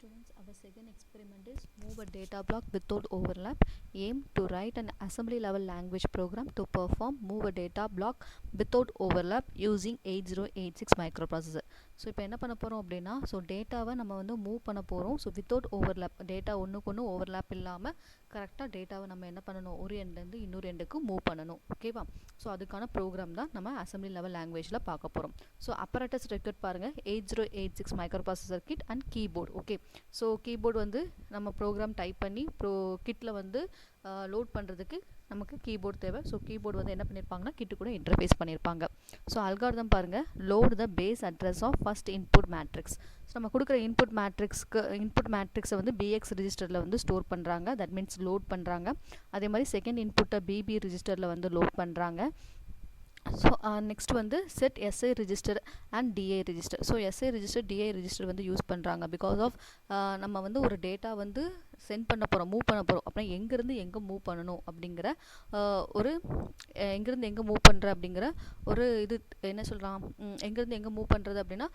students, our second experiment is move a data block without overlap. Aim to write an assembly level language program to perform move a data block without overlap using 8086 microprocessor. So இப்போ என்ன பண்ண போகிறோம் அப்படின்னா டேட்டாவை நம்ம move பண்ண போகிறோம். Without overlap, data ஒன்றுக்கு ஒன்று ஓவர்லேப் இல்லாமல் கரெக்டாக டேட்டாவை நம்ம என்ன பண்ணணும், ஒரு எண்ட்லேருந்து இன்னொரு எண்டுக்கு மூவ் பண்ணணும். ஓகேவா? அதுக்கான ப்ரோக்ராம் தான் நம்ம அசம்பிளி லெவல் லாங்குவேஜில் பார்க்க போகிறோம். apparatus ரெக்கார்ட் பாருங்கள், 8086 microprocessor kit and keyboard. Okay, keyboard நம்ம ப்ரோக்ராம் டைப் பண்ணி கிட்டில் லோட் பண்ணுறதுக்கு நமக்கு கீபோர்டு தேவை. கீபோர்டு என்ன பண்ணியிருப்பாங்கன்னா கிட்டு கூட இன்டர்ஃபேஸ் பண்ணியிருப்பாங்க. அல்காரிதம் பாருங்கள், load the base address of first input matrix. நம்ம கொடுக்குற இன்புட் மேட்ரிக்ஸை BX ரெஜிஸ்டரில் ஸ்டோர் பண்ணுறாங்க. தட் மீன்ஸ் லோட் பண்ணுறாங்க. அதே மாதிரி செகண்ட் இன்புட்டை BB ரெஜிஸ்டரில் லோட் பண்ணுறாங்க. Next set SI register and DI register. SI register DI register use பண்ணுறாங்க. பிகாஸ் ஆஃப் நம்ம ஒரு டேட்டா சென்ட் பண்ண போகிறோம், மூவ் பண்ண போகிறோம். அப்புறம் எங்கேருந்து எங்கே மூவ் பண்ணணும் அப்படிங்கிற எங்கேருந்து எங்கே மூவ் பண்ணுற அப்படிங்கிற ஒரு இது என்ன சொல்கிறான், எங்கேருந்து எங்கே மூவ் பண்ணுறது அப்படின்னா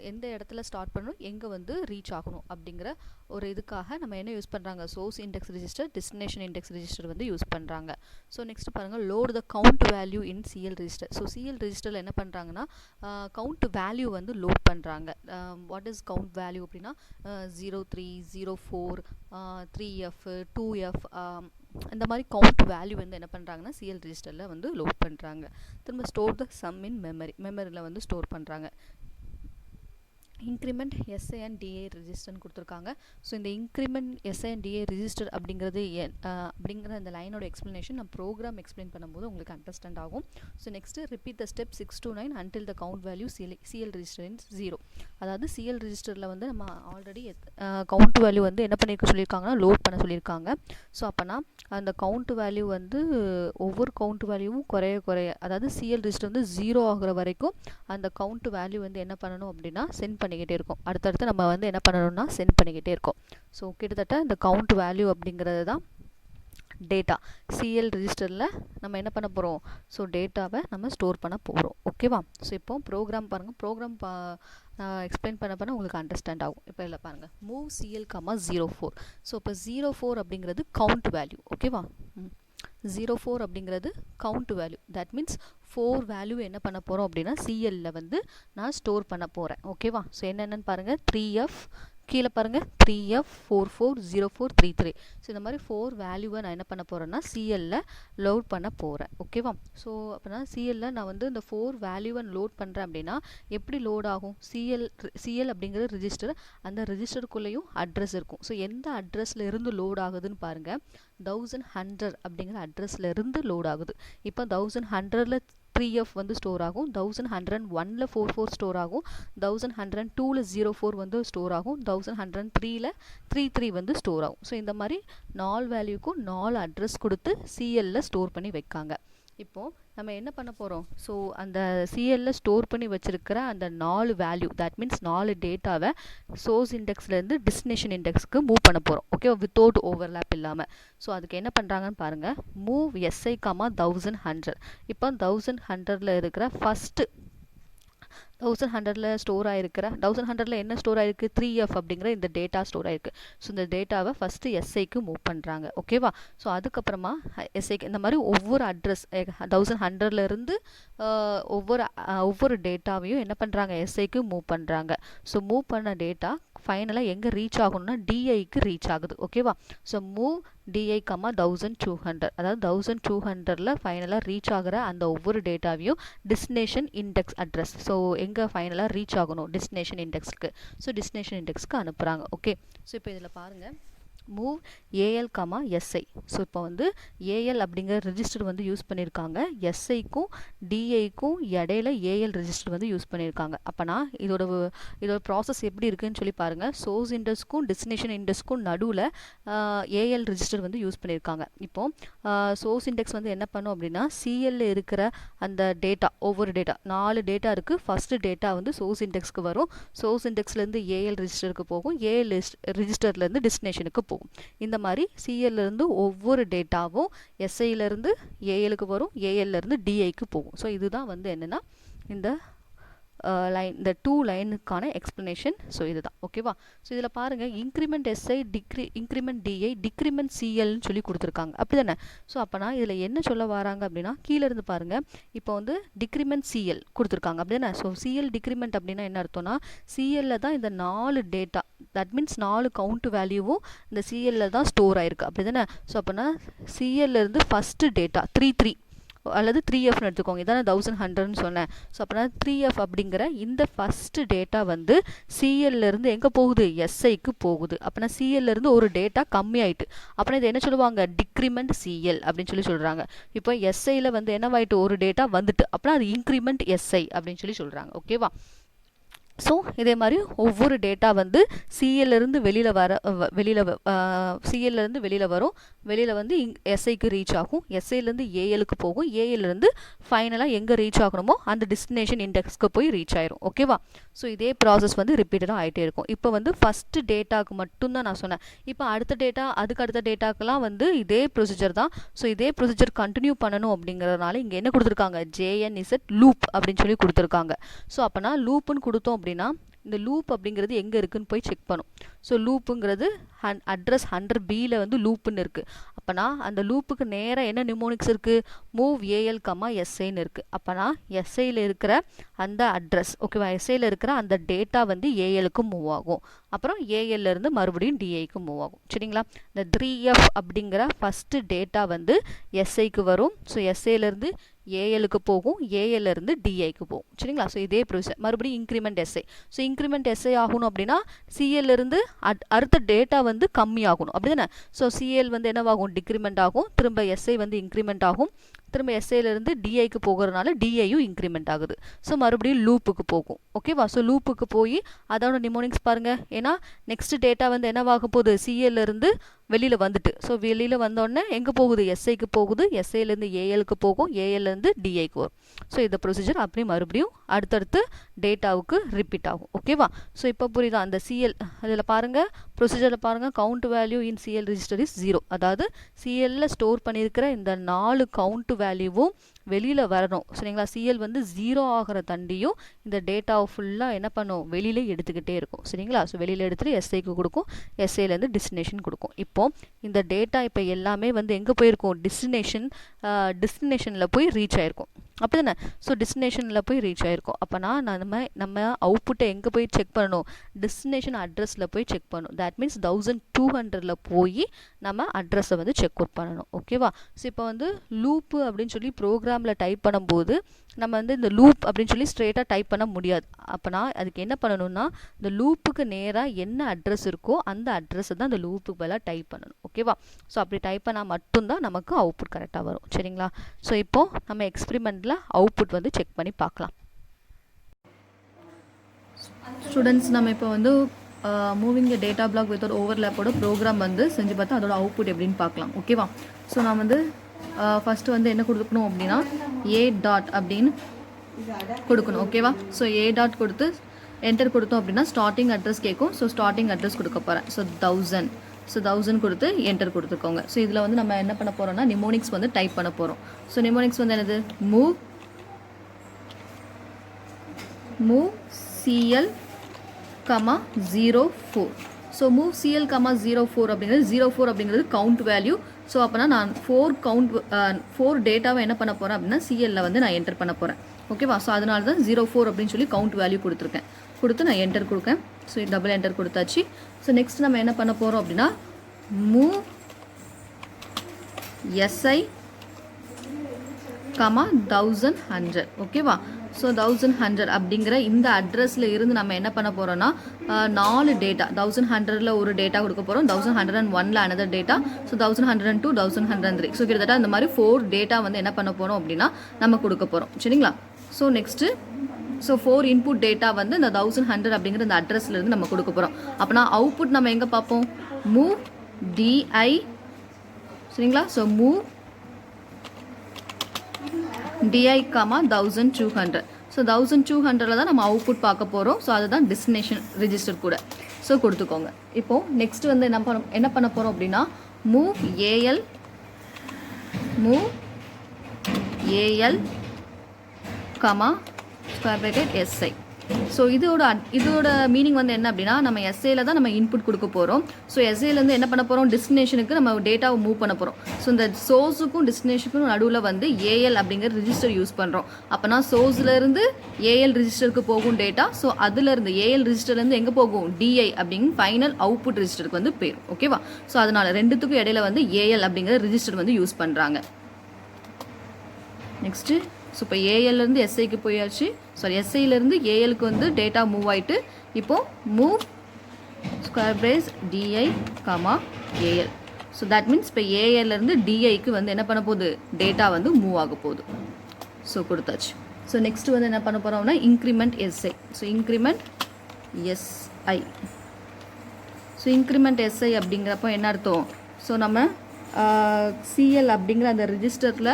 எந்த இடத்துல ஸ்டார்ட் பண்ணணும், எங்கே ரீச் ஆகணும் அப்படிங்கிற ஒரு இதுக்காக நம்ம என்ன யூஸ் பண்ணுறாங்க, source index register, destination index register use பண்ணுறாங்க. நெக்ஸ்ட் பாருங்கள், லோட் த கவுண்ட் வேல்யூ இன் CL ரெஜிஸ்டர். CL ரெஜிஸ்டரில் என்ன பண்ணுறாங்கன்னா கவுண்ட் வேல்யூ லோட் பண்ணுறாங்க. வாட் இஸ் கவுண்ட் வேல்யூ அப்படின்னா 03, 04, 3F, 2F இந்த மாதிரி கவுண்ட் வேல்யூ என்ன பண்ணுறாங்கன்னா CL ரெஜிஸ்டரில் லோட் பண்ணுறாங்க. திரும்ப ஸ்டோர் த சம் இன் மெமரியில் ஸ்டோர் பண்ணுறாங்க. இன்க்ரிமெண்ட் SI அண்ட் DI ரெஜிஸ்டர்னு கொடுத்துருக்காங்க. இந்த increment SI and DI register அப்படிங்கிறது அப்படிங்கிற அந்த லைனோட எக்ஸ்ப்ளனேஷன் நான் ப்ரோக்ராம் எக்ஸ்பிளைன் பண்ணும்போது உங்களுக்கு அண்டர்ஸ்டாண்ட் ஆகும். Next repeat the step 6 to 9 until the count value CL register in 0. அதாவது CL ரெஜிஸ்டரில் நம்ம ஆல்ரெடி கவுண்ட் வேல்யூ என்ன பண்ணியிருக்க சொல்லியிருக்காங்கன்னா லோட் பண்ண சொல்லியிருக்காங்க. அப்போனா அந்த கவுண்ட் வேல்யூ ஒவ்வொரு கவுண்ட் வேல்யூவும் குறைய அதாவது CL ரெஜிஸ்டர் 0 ஆகுற வரைக்கும் அந்த கவுண்ட் வேல்யூ என்ன பண்ணணும் அப்படின்னா சென்ட் பண்ணிக்கிட்டே இருக்கும். அடுத்தடுத்து நம்ம என்ன பண்ணணும்னா சென்ட் பண்ணிக்கிட்டே இருக்கோம். கிட்டத்தட்ட இந்த கவுண்ட் வேல்யூ அப்படிங்கிறது தான் டேட்டா. CL ரெஜிஸ்டரில் நம்ம என்ன பண்ண போகிறோம், டேட்டாவை நம்ம ஸ்டோர் பண்ண போகிறோம். ஓகேவா? இப்போ ப்ரோக்ராம் பாருங்கள், ப்ரோக்ராம் எக்ஸ்பிளைன் பண்ண உங்களுக்கு அண்டர்ஸ்டாண்ட் ஆகும். இப்போ இல்லை பாருங்கள், மூவ் CL, 04. இப்போ 04 அப்படிங்கிறது கவுண்ட் வேல்யூ. ஓகேவா? 04 அப்படிங்கிறது count value. That means 4 value என்ன பண்ண போகிறோம் அப்படின்னா CLல நான் ஸ்டோர் பண்ண போகிறேன். ஓகேவா? என்னென்னு பாருங்கள், 3F, கீழே பாருங்கள் 3F, 44, 04, 33. இந்த மாதிரி 4 வேல்யூவை நான் என்ன பண்ண போகிறேன்னா CLல லோட் பண்ண போகிறேன். ஓகேவா? அப்படின்னா CLல நான் இந்த 4 வேல்யூவை லோட் பண்ணுறேன் அப்படின்னா எப்படி லோட் ஆகும், CL அப்படிங்கிற ரெஜிஸ்டர், அந்த ரெஜிஸ்டருக்குள்ளேயும் அட்ரஸ் இருக்கும். எந்த அட்ரஸில் இருந்து லோட் ஆகுதுன்னு பாருங்கள், 1100 அப்படிங்கிற அட்ரஸில் இருந்து லோட் ஆகுது. இப்போ 1100ல் 3F ஸ்டோர் ஆகும், 1101ல் 44 ஸ்டோர் ஆகும், 1102ல் 04 ஸ்டோர் ஆகும், 1103ல் 33 ஸ்டோர் ஆகும். இந்த மாதிரி 4 வேல்யூக்கும் 4 அட்ரஸ் கொடுத்து CLல ஸ்டோர் பண்ணி வைக்காங்க. இப்போது நம்ம என்ன பண்ண போகிறோம், அந்த CLல ஸ்டோர் பண்ணி வச்சுருக்கிற அந்த 4 வேல்யூ, தட் மீன்ஸ் 4 டேட்டாவை சோர்ஸ் இண்டெக்ஸ்லேருந்து டெஸ்டினேஷன் இண்டெக்ஸ்க்கு மூவ் பண்ண போகிறோம். ஓகே, வித்தவுட் ஓவர்லேப் இல்லாமல். அதுக்கு என்ன பண்ணுறாங்கன்னு பாருங்கள், மூவ் SI, 1100. இப்போ 1100ல் இருக்கிற ஃபஸ்ட்டு 1100ல் ஸ்டோர் ஆகிருக்கிற 1100ல் என்ன ஸ்டோர் ஆகிருக்கு, 3F அப்படிங்கிற இந்த டேட்டா ஸ்டோர் ஆகிருக்கு. இந்த டேட்டாவை ஃபஸ்ட்டு SIக்கு மூவ் பண்ணுறாங்க. ஓகேவா? அதுக்கப்புறமா SIக்கு இந்த மாதிரி ஒவ்வொரு அட்ரஸ் 1100ல் இருந்து ஒவ்வொரு டேட்டாவையும் என்ன பண்ணுறாங்க, SIக்கு மூவ் பண்ணுறாங்க. மூவ் பண்ண டேட்டா ஃபைனலாக எங்கே ரீச் ஆகணும்னா DIக்கு ரீச் ஆகுது. ஓகேவா? Move DI, 1200. அதாவது 1200ல் ஃபைனலாக ரீச் ஆகிற அந்த ஒவ்வொரு டேட்டாவையும் டெஸ்டினேஷன் இண்டெக்ஸ் அட்ரஸ், எங்கே ஃபைனலாக ரீச் ஆகணும் டெஸ்டினேஷன் இண்டெக்ஸ்க்கு, டெஸ்டினேஷன் இண்டெக்ஸ்க்கு அனுப்புகிறாங்க. ஓகே, இப்போ இதில் பாருங்கள், மூவ் AL, SI. இப்போ AL அப்படிங்கிற ரெஜிஸ்டர் யூஸ் பண்ணியிருக்காங்க. SIக்கும் DIக்கும் இடையில AL ரெஜிஸ்டர் யூஸ் பண்ணியிருக்காங்க. அப்போனா இதோட ப்ராசஸ் எப்படி இருக்குன்னு சொல்லி பாருங்கள். சோர்ஸ் இண்டெக்ஸ்க்கும் டெஸ்டினேஷன் இண்டெக்ஸ்க்கும் நடுவில் AL ரெஜிஸ்டர் யூஸ் பண்ணியிருக்காங்க. இப்போது சோர்ஸ் இண்டெக்ஸ் என்ன பண்ணும் அப்படின்னா CLல இருக்கிற அந்த டேட்டா, ஒவ்வொரு டேட்டா 4 டேட்டா இருக்குது. ஃபஸ்ட்டு டேட்டா சோர்ஸ் இண்டெக்ஸ்க்கு வரும், சோர்ஸ் இண்டெக்ஸ்லேருந்து AL ரெஜிஸ்டருக்கு போகும், AL ரெஜிஸ்டர்லேருந்து டெஸ்டினேஷனுக்கு போகும். இந்த மாதிரி CLல இருந்து ஒவ்வொரு டேட்டாவும் SIல இருந்து ALக்கு வரும், ALல இருந்து DIக்கு போகும். இதுதான் என்னன்னா இந்த லைன் இந்த 2 லைனுக்கான எக்ஸ்ப்ளனேஷன். ஸோ இதுதான் ஓகேவா. ஸோ இதில் பாருங்கள் increment SI increment DI decrement சிஎல்னு சொல்லி கொடுத்துருக்காங்க அப்படி தானே. ஸோ அப்போனா இதில் என்ன சொல்ல வராங்க அப்படின்னா கீழே இருந்து பாருங்கள் இப்போ வந்து டிக்ரிமெண்ட் சிஎல் கொடுத்துருக்காங்க அப்படி தானே. ஸோ சிஎல் டிக்ரிமெண்ட் அப்படின்னா என்ன அர்த்தம்னா சிஎல்ல தான் இந்த 4 டேட்டா தட் மீன்ஸ் 4 கவுண்ட் வேல்யூவும் இந்த சிஎல்ல தான் ஸ்டோர் ஆயிருக்கு அப்படி தானே. ஸோ அப்போனா சிஎல்ல இருந்து ஃபஸ்ட்டு டேட்டா 3 அல்லது 3Fன்னு எடுத்துக்கோங்க, இதான் 1100ன்னு சொன்னேன். ஸோ அப்போனா 3F அப்படிங்கிற இந்த ஃபஸ்ட்டு டேட்டா வந்து சிஎல்லேருந்து எங்கே போகுது, எஸ்ஐக்கு போகுது. அப்போனா சிஎல்லேருந்து ஒரு டேட்டா கம்மியாயிட்டு அப்படின்னா இது என்ன சொல்லுவாங்க, டிக்ரிமெண்ட் சிஎல் அப்படின்னு சொல்லி சொல்கிறாங்க. இப்போ எஸ்ஐயில் வந்து என்னவாயிட்டு ஒரு டேட்டா வந்துட்டு அப்படின்னா அது இன்க்ரிமெண்ட் எஸ்ஐ அப்படின்னு சொல்லி சொல்கிறாங்க ஓகேவா. ஸோ இதே மாதிரி ஒவ்வொரு டேட்டா வந்து சிஎல்லேருந்து சிஎல்லேருந்து வெளியில் வரும், வெளியில் வந்து எஸ்ஐக்கு ரீச் ஆகும், எஸ்ஐலேருந்து ஏஎலுக்கு போகும், ஏஎல்லேருந்து ஃபைனலாக எங்கே ரீச் ஆகணுமோ அந்த டெஸ்டினேஷன் இண்டெக்ஸ்க்கு போய் ரீச் ஆயிரும் ஓகேவா. ஸோ இதே ப்ராசஸ் வந்து ரிப்பீட்டடாக ஆகிட்டே இருக்கும். இப்போ வந்து ஃபஸ்ட்டு டேட்டாவுக்கு மட்டும்தான் நான் சொன்னேன். இப்போ அடுத்த டேட்டா அதுக்கு அடுத்த டேட்டாக்கெல்லாம் வந்து இதே ப்ரொசீஜர் தான். ஸோ இதே ப்ரொசீஜர் கண்டினியூ பண்ணணும் அப்படிங்கிறதுனால இங்கே என்ன கொடுத்துருக்காங்க, ஜேஎன்இசட் லூப் அப்படின்னு சொல்லி கொடுத்துருக்காங்க. ஸோ அப்போனா லூப்புன்னு கொடுத்தோம் அப்படின்னா இந்த லூப் அப்படிங்கிறது எங்கே இருக்குன்னு போய் செக் பண்ணும். ஸோ லூப்புங்கிறது அட்ரஸ் 100Bயில் வந்து லூப்புன்னு இருக்குது. அப்போனா அந்த லூப்புக்கு நேராக என்ன நிமோனிக்ஸ் இருக்குது, மூவ் ஏஎல் கமா எஸ்ஐன்னு இருக்குது. அப்போனா எஸ்ஐயில் இருக்கிற அந்த அட்ரஸ் ஓகேவா, எஸ்ஐயில் இருக்கிற அந்த டேட்டா வந்து ஏஎலுக்கு மூவ் ஆகும், அப்புறம் ஏஎல்லேருந்து மறுபடியும் டிஐக்கு மூவ் ஆகும் சரிங்களா. இந்த 3F அப்படிங்கிற ஃபஸ்ட்டு டேட்டா வந்து எஸ்ஐக்கு வரும். ஸோ எஸ்ஐலேருந்து ஏஎலுக்கு போகும், ஏஎல்லேருந்து டிஐக்கு போகும் சரிங்களா. ஸோ இதே ப்ரொசீஜர் மறுபடியும் increment SI. So increment SI ஆகணும் அப்படின்னா சிஎல்லேருந்து அடுத்த டேட்டா வந்து கம்மி ஆகணும் அப்படி தானே. ஸோ சிஎல் வந்து என்னவாகும், டிக்ரிமெண்ட் ஆகும், திரும்ப எஸ்ஐ வந்து இன்க்ரிமெண்ட் ஆகும், திரும்ப எஸ்ஐலேருந்து டிஐக்கு போகிறதுனால டிஐயும் இன்க்ரிமெண்ட் ஆகுது. ஸோ மறுபடியும் லூப்புக்கு போகும் ஓகேவா. ஸோ லூப்புக்கு போய் அதோட நிமோனிக்ஸ் பாருங்கள், ஏன்னா நெக்ஸ்ட் டேட்டா வந்து என்னவாக போகுது, சிஎல்லேருந்து வெளியில் வந்துட்டு, ஸோ வெளியில் வந்தோடனே எங்கே போகுது, எஸ்ஐக்கு போகுது, எஸ்ஐலேருந்து ஏஎலுக்கு போகும், ஏஎல்லேருந்து டிஐக்கு வரும். ஸோ இந்த ப்ரொசீஜர் அப்படி மறுபடியும் அடுத்தடுத்து டேட்டாவுக்கு ரிப்பீட் ஆகும் ஓகேவா. ஸோ இப்போ புரியுதா, அந்த சிஎல் அதில் பாருங்கள் ப்ரொசீஜரில் பாருங்கள் count value in CL register is 0. அதாவது சிஎல்ல ஸ்டோர் பண்ணியிருக்கிற இந்த 4 கவுண்ட் வேல்யூவும் வெளியில் வரணும் சரிங்களா. சிஎல் வந்து 0 ஆகிற தண்டியும் இந்த டேட்டாவை ஃபுல்லாக என்ன பண்ணும், வெளியில் எடுத்துக்கிட்டே இருக்கும் சரிங்களா. ஸோ வெளியில் எடுத்துகிட்டு எஸ்ஐக்கு கொடுக்கும், எஸ்ஐலேருந்து டெஸ்டினேஷன் கொடுக்கும். இப்போது இந்த டேட்டா இப்போ எல்லாமே வந்து எங்கே போயிருக்கும், டெஸ்டினேஷனில் போய் ரீச் ஆகிருக்கும் அப்படி தானே. ஸோ டெஸ்டினேஷனில் போய் ரீச் ஆகிருக்கும். அப்போனா நம்ம அவுட்புட்டை எங்கே போய் செக் பண்ணணும், டெஸ்டினேஷன் அட்ரஸில் போய் செக் பண்ணணும். தட் மீன்ஸ் 1200 போய் நம்ம அட்ரஸை வந்து செக் அவுட் பண்ணணும் ஓகேவா. ஸோ இப்போ வந்து லூப்பு அப்படின்னு சொல்லி ப்ரோக்ராமில் டைப் பண்ணும்போது நம்ம வந்து இந்த லூப் அப்படின்னு சொல்லி ஸ்ட்ரெயிட்டாக டைப் பண்ண முடியாது. அப்போனா அதுக்கு என்ன பண்ணணும்னா இந்த லூப்புக்கு நேராக என்ன அட்ரஸ் இருக்கோ அந்த அட்ரஸை தான் இந்த லூப்புக்கு பதிலாக டைப் பண்ணணும் ஓகேவா. ஸோ அப்படி டைப் பண்ணால் மட்டும்தான் நமக்கு அவுட்புட் கரெக்டாக வரும் சரிங்களா. ஸோ இப்போது நம்ம எக்ஸ்பெரிமெண்ட்டில் அவுட்புட் வந்து செக் பண்ணி பார்க்கலாம். ஸ்டூடெண்ட்ஸ் நம்ம இப்போ வந்து moving the data block with ஒரு ஓவர்லேப்போட ப்ரோக்ராம் வந்து செஞ்சு பார்த்தா அதோட அவுட்புட் எப்படின்னு பார்க்கலாம் ஓகேவா. ஸோ நான் வந்து ஃபஸ்ட்டு வந்து என்ன கொடுக்கணும் அப்படின்னா ஏ டாட் அப்படின்னு கொடுக்கணும் ஓகேவா. ஸோ ஏ டாட் கொடுத்து என்டர் கொடுத்தோம் அப்படின்னா ஸ்டார்டிங் அட்ரஸ் கேட்கும். ஸோ ஸ்டார்டிங் அட்ரஸ் கொடுக்க போகிறேன். ஸோ 1000 கொடுத்து என்டர் கொடுத்துக்கோங்க. ஸோ இதில் வந்து நம்ம என்ன பண்ண போகிறோம்னா நிமோனிக்ஸ் வந்து டைப் பண்ண போகிறோம். ஸோ நிமோனிக்ஸ் வந்து என்னது, move CL comma 04. So move CL comma 04 அப்படிங்கிறது 04 அப்படிங்கிறது கவுண்ட் வேல்யூ. ஸோ அப்போனா நான் 4 டேட்டாவை என்ன பண்ண போகிறேன் அப்படின்னா சிஎல்ல வந்து நான் என்டர் பண்ண போகிறேன் ஓகேவா. ஸோ அதனால தான் 04 அப்படின்னு சொல்லி கவுண்ட் வேல்யூ கொடுத்துருக்கேன். கொடுத்து நான் என்டர் கொடுக்கேன். ஸோ டபுள் என்டர் கொடுத்தாச்சு. ஸோ நெக்ஸ்ட் நம்ம என்ன பண்ண போகிறோம் அப்படின்னா மூவ் எஸ்ஐ கமா 1100 ஓகேவா. ஸோ 1100 அப்படிங்கிற இந்த அட்ரஸில் இருந்து நம்ம என்ன பண்ண போகிறோன்னா 4 டேட்டா 1100ல் ஒரு டேட்டா கொடுக்க போகிறோம், 1101ல் அனதர் டேட்டா, ஸோ 1102, 1103. ஸோ கிட்டத்தட்ட அந்த மாதிரி 4 டேட்டா வந்து என்ன பண்ண போகிறோம் அப்படின்னா நம்ம கொடுக்க போகிறோம் சரிங்களா. ஸோ நெக்ஸ்ட்டு 4 இன்புட் டேட்டா வந்து இந்த 1100 அப்படிங்கிற இந்த அட்ரஸ்லேருந்து நம்ம கொடுக்க போகிறோம். அப்போனா அவுட்புட் நம்ம எங்கே பார்ப்போம், மூவ் டிஐ சரிங்களா. So move DI comma 1200. So 1200ல் தான் நம்ம அவுட்புட் பார்க்க போகிறோம். ஸோ அதுதான் டெஸ்டினேஷன் ரிஜிஸ்டர் கூட. ஸோ கொடுத்துக்கோங்க. இப்போது நெக்ஸ்ட் வந்து என்ன பண்ண போகிறோம் அப்படின்னா move AL comma square bracket SI so இதோட மீனிங் வந்து என்ன அப்படின்னா, நம்ம எஸ்ஏல தான் நம்ம இன்புட் கொடுக்க போகிறோம். ஸோ எஸ்ஏலேருந்து என்ன பண்ண போகிறோம், டெஸ்டினேஷனுக்கு நம்ம டேட்டாவை மூவ் பண்ண போகிறோம். ஸோ இந்த சோர்ஸுக்கும் டெஸ்டினேஷனுக்கும் நடுவில் வந்து ஏஎல் அப்படிங்கிற ரிஜிஸ்டர் யூஸ் பண்ணுறோம். அப்போனா சோர்ஸ்லேருந்து ஏஎல் ரிஜிஸ்டருக்கு போகும் டேட்டா. ஸோ அதுலேருந்து ஏஎல் ரிஜிஸ்டர்லேருந்து எங்கே போகும், டிஐ அப்படிங்கிற ஃபைனல் அவுட்புட் ரிஜிஸ்டருக்கு வந்து போயிடும். ஓகேவா? ஸோ அதனால் ரெண்டுத்துக்கும் இடையில வந்து ஏஎல் அப்படிங்கிற ரிஜிஸ்டர் வந்து யூஸ் பண்ணுறாங்க. நெக்ஸ்ட்டு ஸோ இப்போ ஏஎல்லேருந்து எஸ்ஐக்கு போயாச்சு. சாரி, எஸ்ஐலேருந்து ஏஎலுக்கு வந்து டேட்டா மூவ் ஆகிட்டு இப்போது move square brace DI comma AL. So that means இப்போ ஏஎல்லேருந்து டிஐக்கு வந்து என்ன பண்ண போகுது, டேட்டா வந்து மூவ் ஆக போகுது. ஸோ கொடுத்தாச்சு. ஸோ நெக்ஸ்ட்டு வந்து என்ன பண்ண போகிறோம்னா increment SI. So increment SI. So increment SI அப்படிங்கிறப்போ என்ன அர்த்தம், ஸோ நம்ம சிஎல் அப்படிங்கிற அந்த ரிஜிஸ்டரில்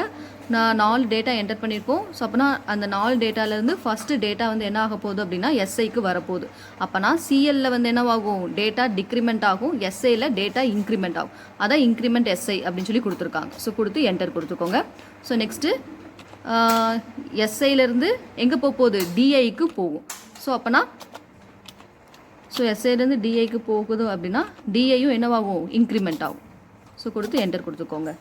நான் 4 டேட்டா என்டர் பண்ணியிருப்போம். ஸோ அப்போனா அந்த 4 டேட்டாலேருந்து ஃபஸ்ட்டு டேட்டா வந்து என்ன ஆக போகுது அப்படின்னா எஸ்ஐக்கு வரப்போகுது. அப்போனா சிஎல்ல வந்து என்னவாகும், டேட்டா டிக்ரிமெண்ட் ஆகும், எஸ்ஐயில் டேட்டா இன்க்ரிமெண்ட் ஆகும். அதான் இன்க்ரிமெண்ட் எஸ்ஐ அப்படின்னு சொல்லி கொடுத்துருக்காங்க. ஸோ கொடுத்து என்டர் கொடுத்துக்கோங்க. ஸோ நெக்ஸ்ட்டு எஸ்ஐலேருந்து எங்கே போகுது, டிஐக்கு போகும். ஸோ அப்போனா ஸோ எஸ்ஐலேருந்து டிஐக்கு போகுது அப்படின்னா டிஐயும் என்னவாகும், இன்க்ரிமெண்ட் ஆகும். ஸோ கொடுத்து என்டர் கொடுத்துக்கோங்க.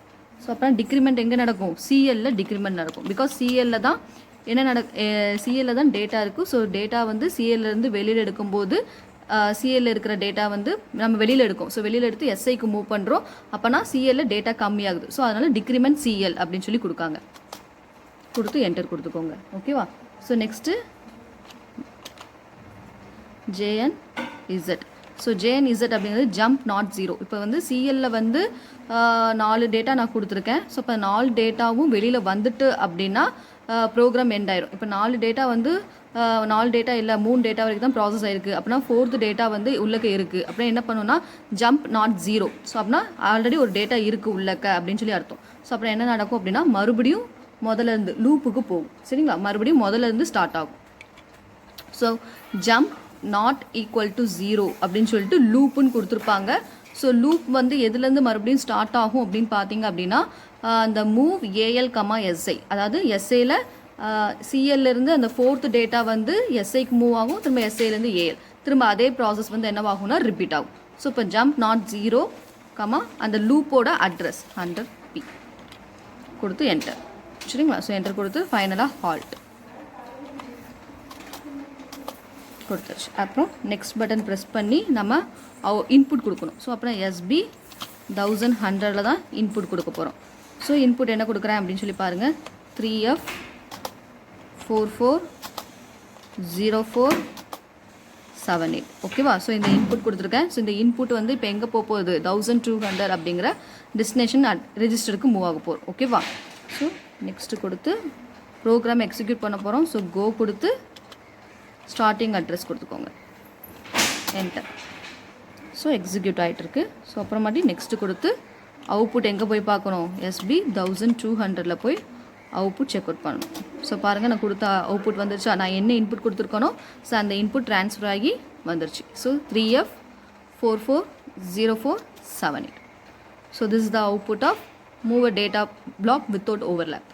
ஸோ அப்புறம் டிக்ரிமெண்ட் எங்கே நடக்கும், சிஎல்ல டிக்ரிமெண்ட் நடக்கும். பிகாஸ் சிஎல்ல தான் என்ன சிஎல்ல தான் டேட்டா இருக்குது. ஸோ டேட்டா வந்து சிஎல்லேருந்து வெளியில் எடுக்கும்போது சிஎல்ல இருக்கிற டேட்டா வந்து நம்ம வெளியில் எடுக்கும். ஸோ வெளியில் எடுத்து எஸ்ஐக்கு மூவ் பண்ணுறோம். அப்போனா சிஎல்ல டேட்டா கம்மியாகுது. ஸோ அதனால் டிக்ரிமெண்ட் சிஎல் அப்படின்னு சொல்லி கொடுக்காங்க. கொடுத்து என்டர் கொடுத்துக்கோங்க. ஓகேவா? So next JN Z. So JN Z அப்படிங்கிறது ஜம்ப் நாட் 0. இப்போ வந்து சிஎல்ல வந்து 4 டேட்டா நான் கொடுத்துருக்கேன். ஸோ இப்போ 4 டேட்டாவும் வெளியில் வந்துட்டு அப்படின்னா ப்ரோக்ராம் எண்ட் ஆயிரும். இப்போ 4 டேட்டா வந்து 4 டேட்டா இல்லை 3 டேட்டா வரைக்கும் தான் ப்ராசஸ் ஆயிருக்கு. அப்படின்னா 4th டேட்டா வந்து உள்ளக்க இருக்குது. அப்படின்னா என்ன பண்ணுன்னா ஜம்ப் நாட் 0. ஸோ அப்படின்னா ஆல்ரெடி ஒரு டேட்டா இருக்குது உள்ளக்க அப்படின்னு சொல்லி அர்த்தம். ஸோ அப்புறம் என்ன நடக்கும் அப்படின்னா மறுபடியும் முதல்ல இருந்து லூப்புக்கு போகும். சரிங்களா? மறுபடியும் முதல்ல இருந்து ஸ்டார்ட் ஆகும். So jump not equal to 0 அப்படின்னு சொல்லிட்டு லூப்புன்னு கொடுத்துருப்பாங்க. ஸோ லூப் வந்து எதுலேருந்து மறுபடியும் ஸ்டார்ட் ஆகும் அப்படின்னு பார்த்தீங்க அப்படின்னா அந்த மூவ் ஏஎல் கமா எஸ்ஐ, அதாவது எஸ்ஐயில் சிஎல்லேருந்து அந்த 4th டேட்டா வந்து எஸ்ஐக்கு மூவ் ஆகும். திரும்ப எஸ்ஐலேருந்து ஏஎல், திரும்ப அதே ப்ராசஸ் வந்து என்னவாகும்னா ரிப்பீட் ஆகும். ஸோ இப்போ ஜம்ப் நாட் 0 கமா அந்த லூப்போட அட்ரஸ் 100p கொடுத்து என்டர். சரிங்களா? ஸோ என்டர் கொடுத்து ஃபைனலாக ஹால்ட் கொடுத்துருச்சு. அப்புறம் நெக்ஸ்ட் பட்டன் ப்ரெஸ் பண்ணி நம்ம இன்புட் கொடுக்கணும். ஸோ அப்புறம் எஸ்பி 1100 தான் இன்புட் கொடுக்க போகிறோம். ஸோ இன்புட் என்ன கொடுக்குறேன் அப்படின்னு சொல்லி பாருங்கள், 3F440478. ஓகேவா? ஸோ இந்த இன்புட் கொடுத்துருக்கேன். ஸோ இந்த இன்புட் வந்து இப்போ எங்கே போகுது, 1200 அப்படிங்கிற டெஸ்டினேஷன் ரெஜிஸ்டருக்கு மூவ் ஆக போகிறோம். ஓகேவா? ஸோ நெக்ஸ்ட்டு கொடுத்து ப்ரோக்ராம் எக்ஸிக்யூட் பண்ண போகிறோம். ஸோ கோ கொடுத்து ஸ்டார்டிங் அட்ரஸ் கொடுத்துக்கோங்க, என்டர். ஸோ எக்ஸிக்யூட் ஆகிட்டு இருக்கு. ஸோ அப்புறமாட்டி நெக்ஸ்ட்டு கொடுத்து அவுட்புட் எங்கே போய் பார்க்கணும், எஸ்பி 1200 போய் அவுட்புட் செக் அவுட் பண்ணணும். ஸோ பாருங்கள், நான் கொடுத்த அவுட்புட் வந்துருச்சா, நான் என்ன இன்புட் கொடுத்துருக்கனோ ஸோ அந்த இன்புட் ட்ரான்ஸ்ஃபர் ஆகி வந்துருச்சு. So 3F440478. So this is the output of move a data block without overlap.